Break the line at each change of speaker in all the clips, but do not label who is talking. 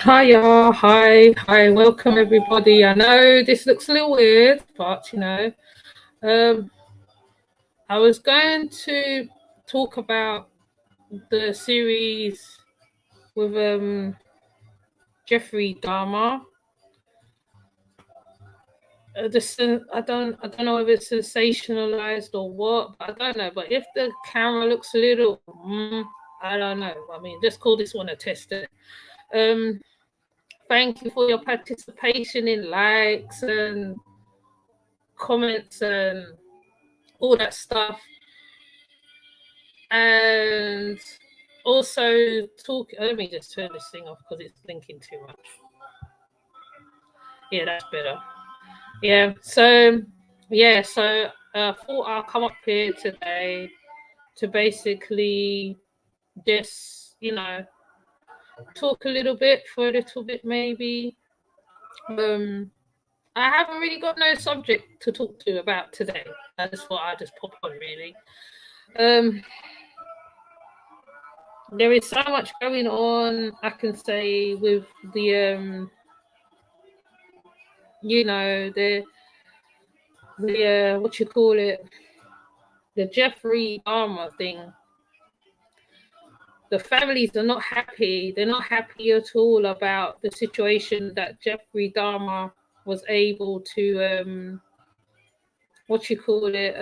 Hiya, hi, welcome everybody. I know this looks a little weird, but um, I was going to talk about the series with Jeffrey Dahmer. I don't know if it's sensationalized or what, but I don't know. But if the camera looks a little, I don't know. I mean, just call this one a tester. Um, Thank you for your participation in likes and comments and all that stuff. And also let me just turn this thing off because it's blinking too much. Yeah, that's better. So I thought I'll come up here today to basically just talk a little bit for a little bit maybe. I haven't really got no subject to talk to about today. I just thought I'd just pop on really. There is so much going on, I can say, with the what you call it, the Jeffrey Dahmer thing. The families are not happy. They're not happy at all about the situation that Jeffrey Dahmer was able to what you call it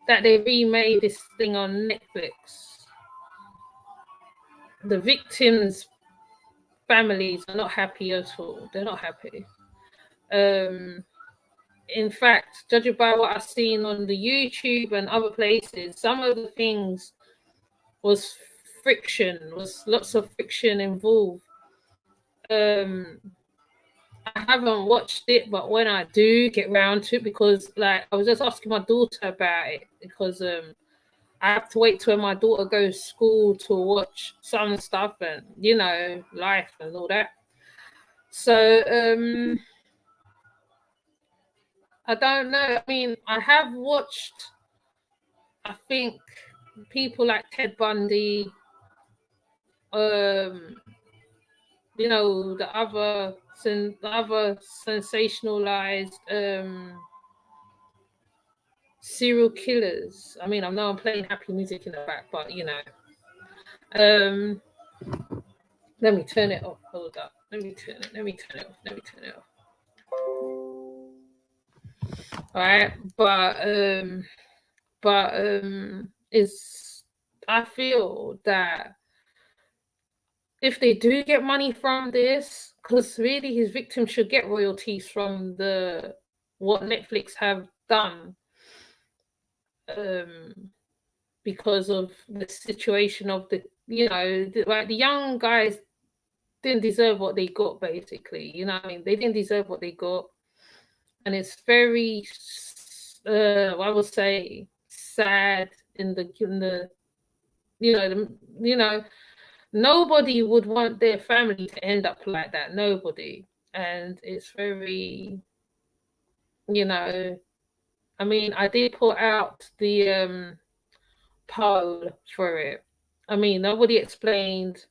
that they remade this thing on Netflix. The victims' families are not happy at all. They're not happy. In fact, judging by what I've seen on the YouTube and other places, some of the things was lots of friction involved. I haven't watched it, but when I do get round to it, because like I was just asking my daughter about it, because I have to wait till my daughter goes to school to watch some stuff and life and all that. So I don't know. I mean, I have watched, I think, people like Ted Bundy, the other sensationalized serial killers. I mean, I know I'm playing happy music in the back, but let me turn it off. Hold up. Let me turn it off. All right, but it's I feel that if they do get money from this, because really his victims should get royalties from what Netflix have done, because of the situation of the young guys didn't deserve what they got, basically. I mean, they didn't deserve what they got, and it's very I would say sad nobody would want their family to end up like that. Nobody. And it's very, I mean, I did put out the poll for it. I mean, nobody explained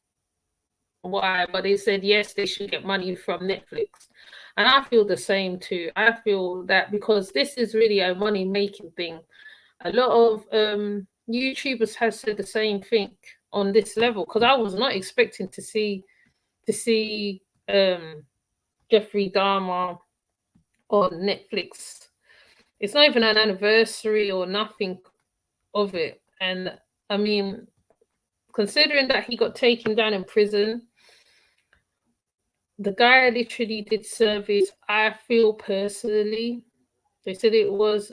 why, but they said yes, they should get money from Netflix. And I feel the same too. I feel that because this is really a money making thing. A lot of YouTubers have said the same thing on this level, because I was not expecting to see Jeffrey Dahmer on Netflix. It's not even an anniversary or nothing of it. And I mean, considering that he got taken down in prison, the guy literally did service. I feel personally, they said it was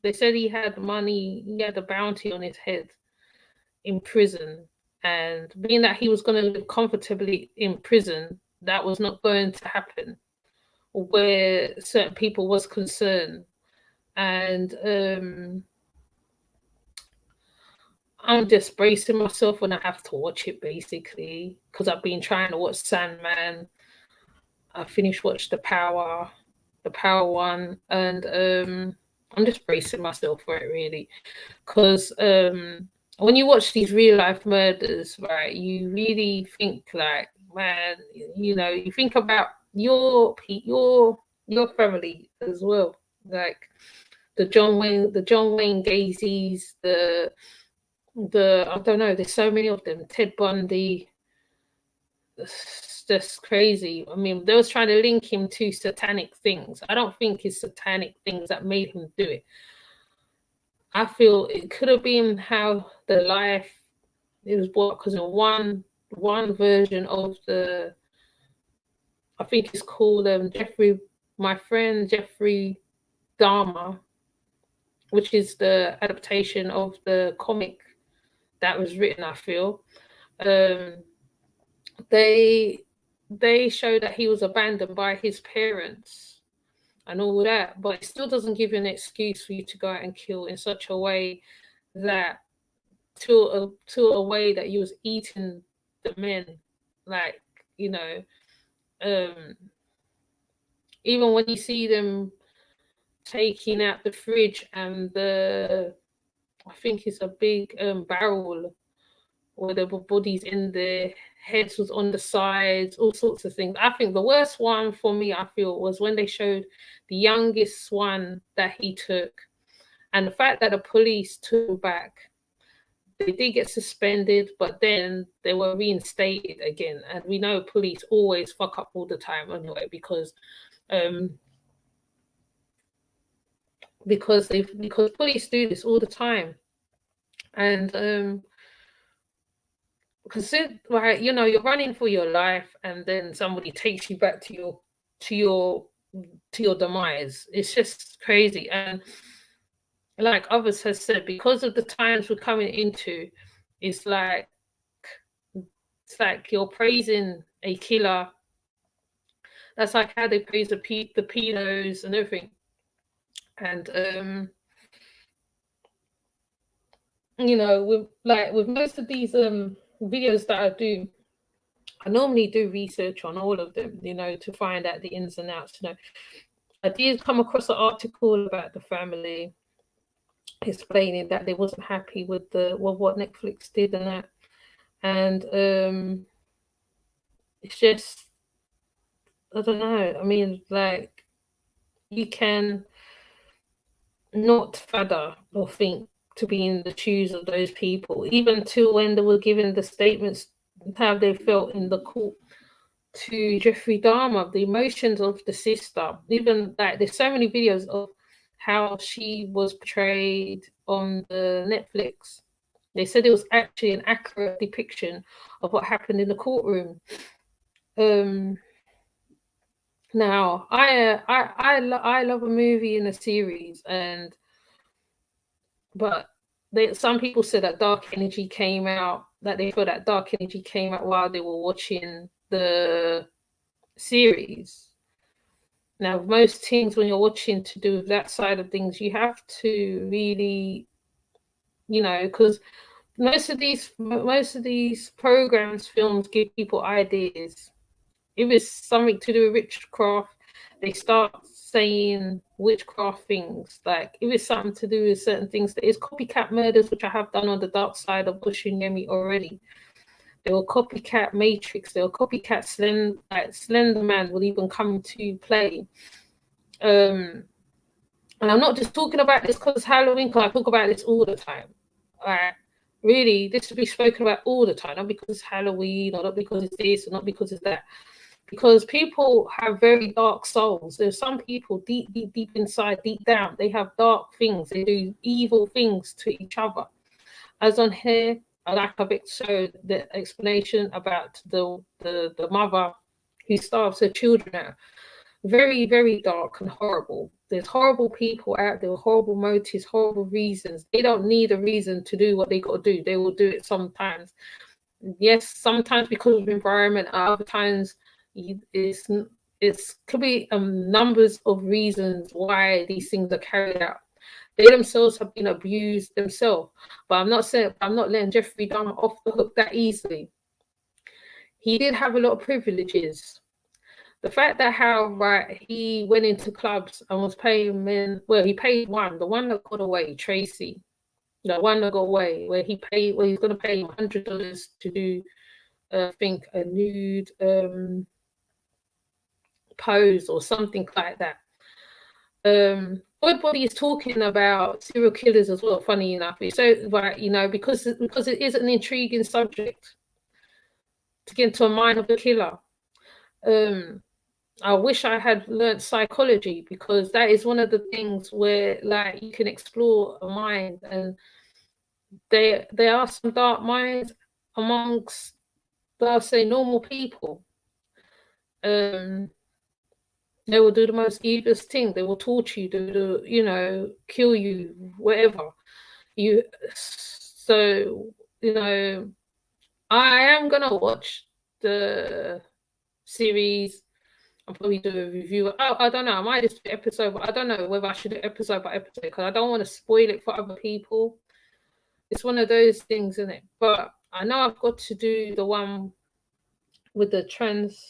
they said he had money, he had a bounty on his head in prison, and being that he was going to live comfortably in prison, that was not going to happen where certain people was concerned. And I'm just bracing myself when I have to watch it, basically, because I've been trying to watch Sandman. I finished watch the Power one, and I'm just bracing myself for it, really, because when you watch these real life murders, right, you really think like, man, you know, you think about your family as well, like the John Wayne Gacy's, the I don't know, there's so many of them, Ted Bundy. It's just crazy. I mean, they was trying to link him to satanic things. I don't think it's satanic things that made him do it. I feel it could have been how the life it was brought, because in one version of the, I think it's called my friend Jeffrey Dahmer, which is the adaptation of the comic that was written, I feel. Um, they they show that he was abandoned by his parents and all that, but it still doesn't give you an excuse for you to go out and kill in such a way that to a way that you was eating the men, like, you know, um even when you see them taking out the fridge and I think it's a big barrel where the bodies in, the heads was on the sides, all sorts of things. I think the worst one for me, I feel, was when they showed the youngest one that he took, and the fact that the police took him back. They did get suspended, but then they were reinstated again. And we know police always fuck up all the time anyway, because because police do this all the time. And consider, right, you know, you're running for your life and then somebody takes you back to your demise. It's just crazy. And like others have said, because of the times we're coming into, it's like you're praising a killer. That's like how they praise the pedos and everything. And you know, with most of these videos that I do, I normally do research on all of them, you know, to find out the ins and outs. You know, I did come across an article about the family explaining that they wasn't happy with what Netflix did and that, and it's just, I don't know. I mean, like, you can not fathom or think to be in the shoes of those people, even to when they were giving the statements, how they felt in the court to Jeffrey Dahmer, the emotions of the sister. Even like, there's so many videos of how she was portrayed on the Netflix. They said it was actually an accurate depiction of what happened in the courtroom. Now, I love a movie and a series, but some people said that Dark Energy came out, that they feel that Dark Energy came out while they were watching the series. Now, most things, when you're watching to do with that side of things, you have to really, you know, because most of these programs, films, give people ideas. If it's something to do with witchcraft, they start saying witchcraft things. Like, if it's something to do with certain things, there is copycat murders, which I have done on the dark side of Yemi already. There were copycat Matrix. There were copycat Slender Man will even come to play. And I'm not just talking about this because it's Halloween, because I talk about this all the time. Really, this should be spoken about all the time, not because it's Halloween, or not because it's this, or not because it's that. Because people have very dark souls. There's some people deep inside, deep down, they have dark things. They do evil things to each other. As on here, I like a bit showed the explanation about the mother who starves her children out. Very, very dark and horrible. There's horrible people out there with horrible motives, horrible reasons. They don't need a reason to do what they got to do. They will do it sometimes. Yes, sometimes because of environment. Other times, it's could be numbers of reasons why these things are carried out. They themselves have been abused themselves. But I'm not letting Jeffrey Dahmer off the hook that easily. He did have a lot of privileges. The fact that how he went into clubs and was paying men. Well, he paid the one that got away, Tracy. The one that got away, where he's going to pay him $100 to do, I think, a nude pose or something like that. Everybody is talking about serial killers as well. Funny enough, so because it is an intriguing subject to get into a mind of the killer. I wish I had learned psychology, because that is one of the things where you can explore a mind, and there are some dark minds amongst, I'll say, normal people. They will do the most evilest thing. They will torture you, kill you, whatever. So I am gonna watch the series. I'll probably do a review. I don't know. I might just do episode, but I don't know whether I should do episode by episode, because I don't want to spoil it for other people. It's one of those things, isn't it? But I know I've got to do the one with the trans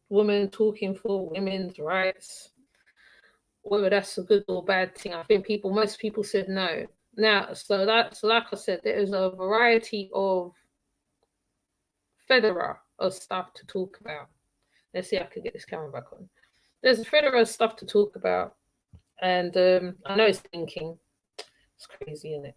woman talking for women's rights. Whether that's a good or bad thing, I think most people said no. Now, so like I said, there is a variety of federal of stuff to talk about. Let's see if I can get this camera back on. There's a federal stuff to talk about, and I know it's thinking. It's crazy, isn't it?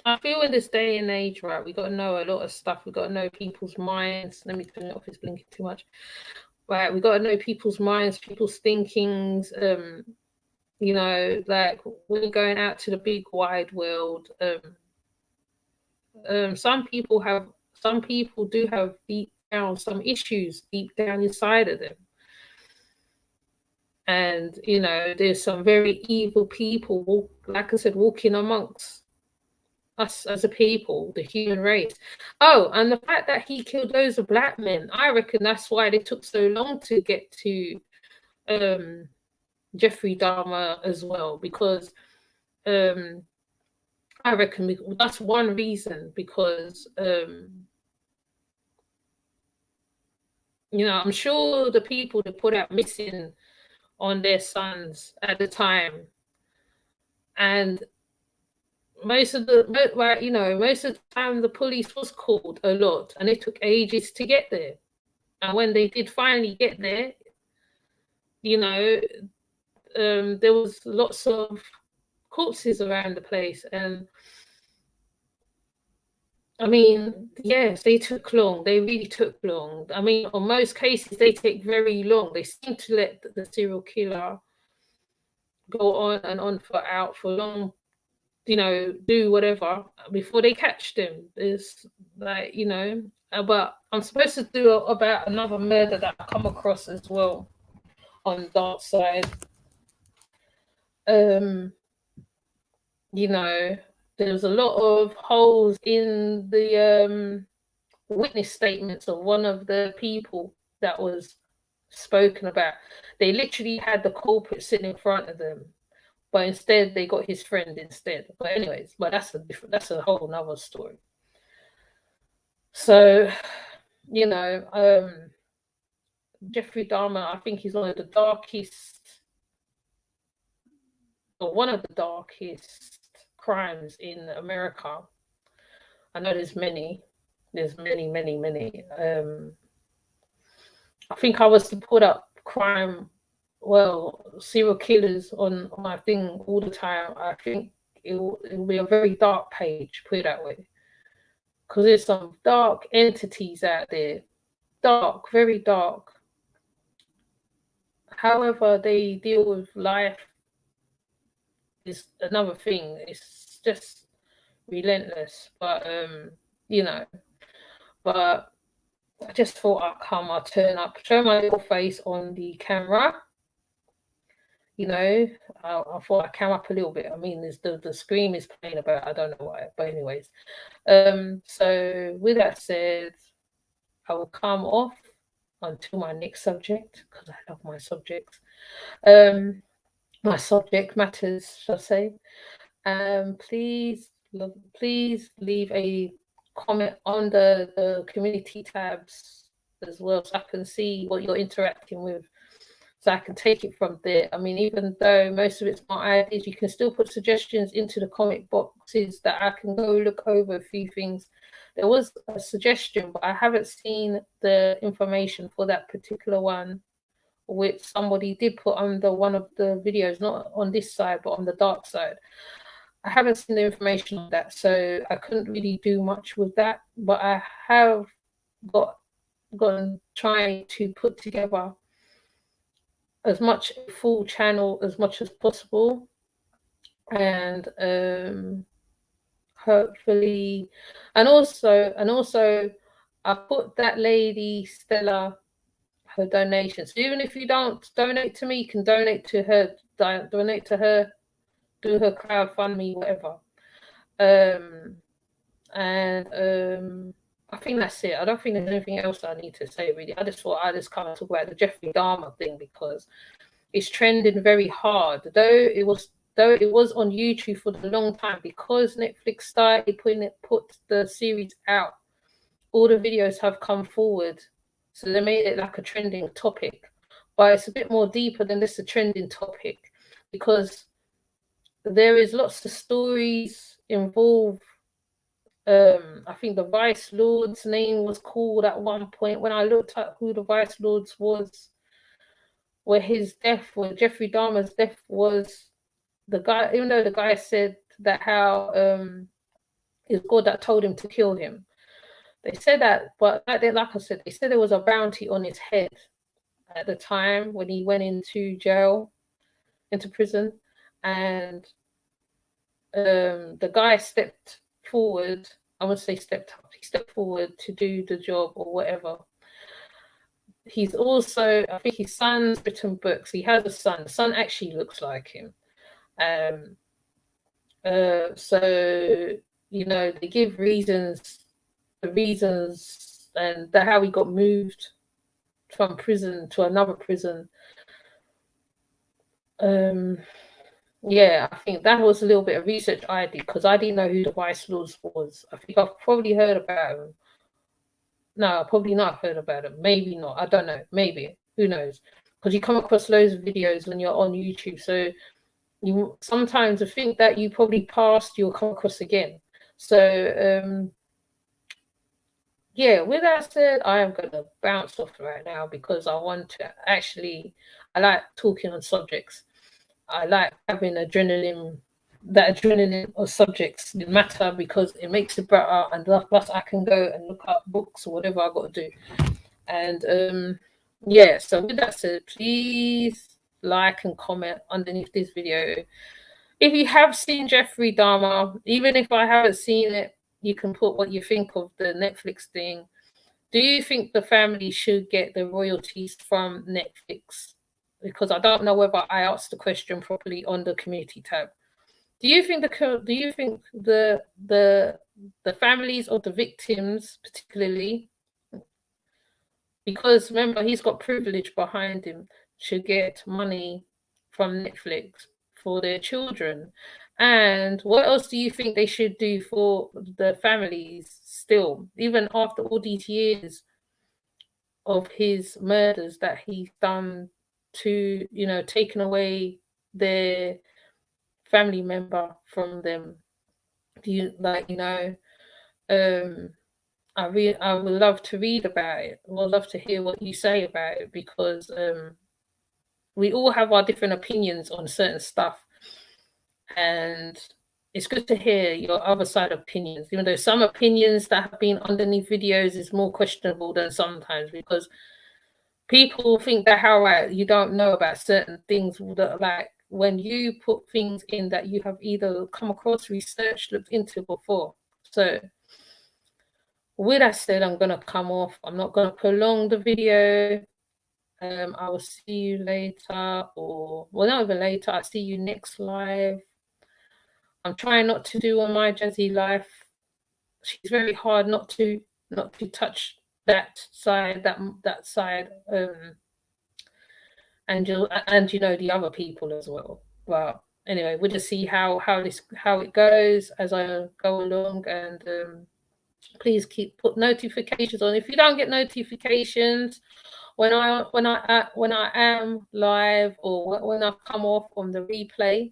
I feel in this day and age, right, we got to know a lot of stuff. We got to know people's minds. Let me turn it off. It's blinking too much. Right, we got to know people's minds, people's thinkings. Like when you're going out to the big wide world, some people do have deep down some issues deep down inside of them. And there's some very evil people, like I said, walking amongst us as a people, the human race. Oh, and the fact that he killed loads of black men, I reckon that's why they took so long to get to Jeffrey Dahmer as well, because I reckon that's one reason, because I'm sure the people that put out missing on their sons at the time, and most of the time the police was called a lot, and it took ages to get there. And when they did finally get there, there was lots of corpses around the place. And I mean, yes, they took long. They really took long. I mean, on most cases, they take very long. They seem to let the serial killer go on and on for long, do whatever before they catch them. It's but I'm supposed to do about another murder that I come across as well on the dark side. There's a lot of holes in the witness statements of one of the people that was spoken about. They literally had the culprit sitting in front of them, but instead they got his friend instead. But anyways, that's a whole nother story. So, Jeffrey Dahmer, I think he's one of the darkest crimes in America. I know there's many. There's many, many, many. I think I was to put up serial killers on my thing all the time. I think it will be a very dark page, put it that way. Because there's some dark entities out there. Dark, very dark. However they deal with life is another thing. It's just relentless. But but I just thought I'll turn up, show my little face on the camera. I thought I'd cam up a little bit. I mean, the scream is playing about. I don't know why, but anyways. So with that said, I will come off until my next subject, because I love my subjects. My subject matters, shall I say. Please please leave a comment on the community tabs as well, so I can see what you're interacting with, so I can take it from there. I mean, even though most of it's my ideas, you can still put suggestions into the comment boxes that I can go look over a few things. There was a suggestion, but I haven't seen the information for that particular one, which somebody did put under one of the videos, not on this side, but on the dark side. I haven't seen the information on that, so I couldn't really do much with that. But I have gotten trying to put together as much full channel as much as possible, and hopefully, and also, I put that lady Stella her donations. So even if you don't donate to me, you can donate to her. Donate to her, do her crowdfunding, whatever. I think that's it. I don't think there's anything else I need to say really. I just thought I just kind of talk about the Jeffrey Dahmer thing because it's trending very hard. Though it was on YouTube for a long time, because Netflix started put the series out. All the videos have come forward, so they made it like a trending topic. But it's a bit more deeper than just a trending topic, because there is lots of stories involved. I think the Vice Lord's name was called at one point. When I looked at who the Vice Lords was, where Jeffrey Dahmer's death was, the guy, even though the guy said that how it's God that told him to kill him. They said that, but like I said, they said there was a bounty on his head at the time when he went into prison, and the guy stepped forward. I would say stepped up. He stepped forward to do the job or whatever. He's also, I think his son's written books. He has a son. The son actually looks like him. So they give reasons and how he got moved from prison to another prison. Yeah, I think that was a little bit of research I did, because I didn't know who the Vice Lords was. I think I've probably heard about him. No, I've probably not heard about him. Maybe not. I don't know. Maybe. Who knows? Because you come across loads of videos when you're on YouTube. So you sometimes the thing that you probably passed, you'll come across again. So yeah, with that said, I am going to bounce off right now, because I want to I like talking on subjects. I like having adrenaline of subjects matter, because it makes it better, and plus I can go and look up books or whatever I got to do. And yeah, so with that said, please like and comment underneath this video. If you have seen Jeffrey Dahmer, even if I haven't seen it, you can put what you think of the Netflix thing. Do you think the family should get the royalties from Netflix? Because I don't know whether I asked the question properly on the community tab. Do you think the families of the victims, particularly, because remember he's got privilege behind him, should get money from Netflix for their children? And what else do you think they should do for the families still, even after all these years of his murders that he's done, to taken away their family member from them? Do you I would love to read about it. I would love to hear what you say about it, because we all have our different opinions on certain stuff, and it's good to hear your other side opinions, even though some opinions that have been underneath videos is more questionable than sometimes, because people think that how you don't know about certain things, that like when you put things in that you have either come across, researched, looked into before. So with that said, I'm going to come off. I'm not going to prolong the video. I will see you later, or well, not even later. I'll see you next live. I'm trying not to do on my Jazzy life. She's very hard not to touch that side, that side, and the other people as well. But anyway, we'll just see how it goes as I go along. And please put notifications on. If you don't get notifications when I am live, or when I come off on the replay,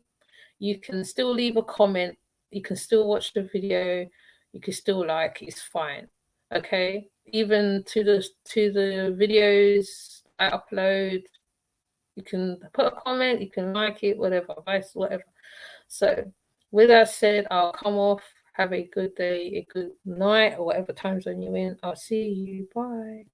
you can still leave a comment. You can still watch the video. You can still like. It's fine. Okay. Even to the videos I upload, you can put a comment. You can like it. Whatever. Whatever. So, with that said, I'll come off. Have a good day, a good night, or whatever time zone you're in. I'll see you. Bye.